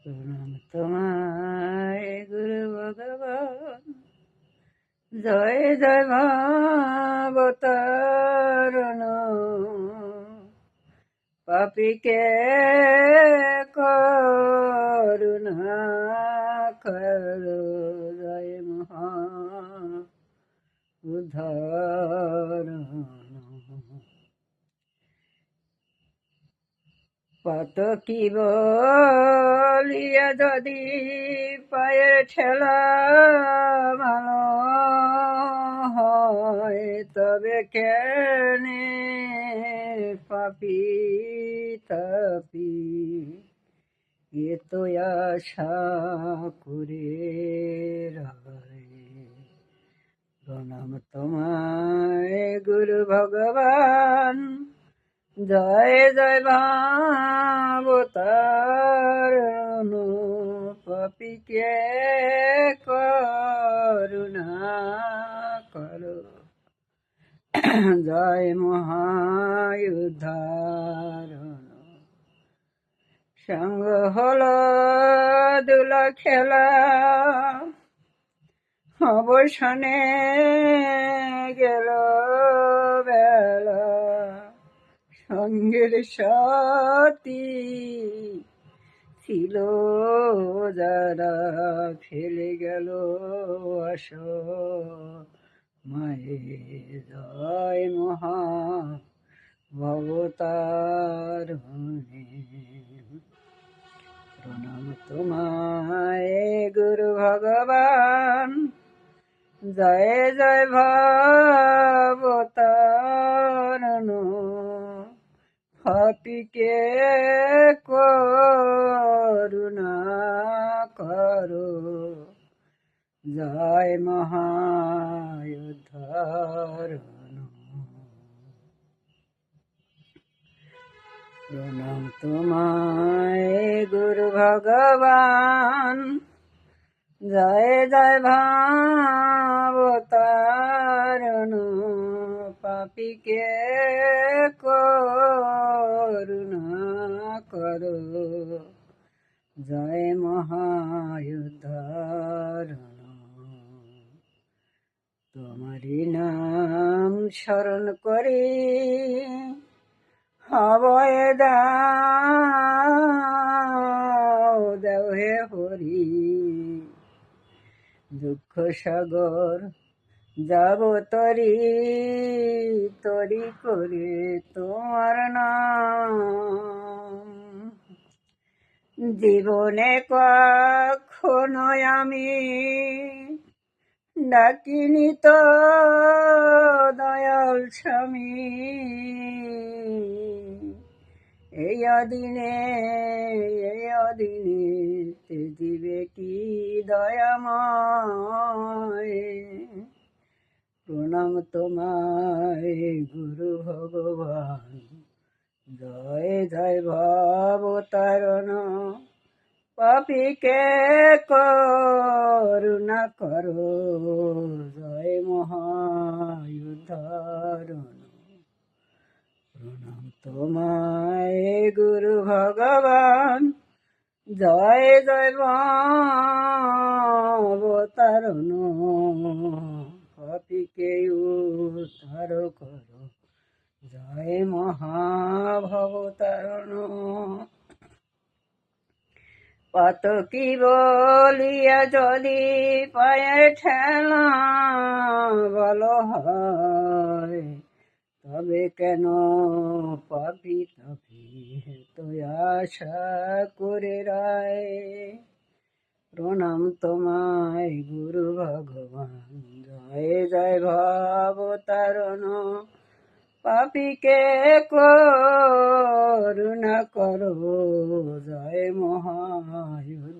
প্রণাম তোমায় গুরু ভগবান, জয় জয় ভাবতারণ, পাপীকে করুণা করো, জয় মহা উদ্ধারণ। পাতকী বলিয়া যদি পায়ে ঠেলা ভালো হয়, তবে কেনে পাপি তাপি এ তো আশা করে রায়। প্রণাম তোমায় গুরু ভগবান, জয় জয় ভাবতারণ, পাপীকে করুণা করো, জয় মহাউদ্ধারণ। সঙ্গ হলো দুলা খেলা, অবসানে গেল বেলা, সঙ্গের সাথী ছিল যারা ফেলে গেল আস মায়ে, জয় মহা ভবতারণে। প্রণাম তোমায় গুরু ভগবান, জয় জয় ভাবতারণ, পাপীকে করুণা করো, জয় মহাউদ্ধারণ। প্রণাম তোমায় গুরু ভগবান, জয় জয় ভাবতারণ, পাপীকে করুণা করো, জয় মহাউদ্ধারণ। তোমারি নাম স্মরণ করি অভয় দাও, দেও হে হরি। দুঃখ সাগর যাব তরি তরি করে তোমার নাম, জীবনে কখনো আমি ডাকিনি তো দয়াল স্বামী, এই অদিনে দিবে কি দয়াময়। প্রণাম তোমায় গুরু ভগবান, জয় জয় ভবতারণ, পাপীকে করুণা করো, জয় মহাউদ্ধারণ। প্রণাম তোমায় গুরু ভগবান, জয় জয় ভাবতারণ, পাপীকে উদ্ধার করো, জয় মহাভবতারণ। পাতকী বলিয়া যদি পায়ে ঠেলা ভালো হয়, তবে কেন পাপি তাপি তো আশা করে রায়। প্রণাম তোমায় গুরু ভগবান, জয় জয় ভবতারণ, পাপীকে করুণা করো, জয় মহাউদ্ধারণ।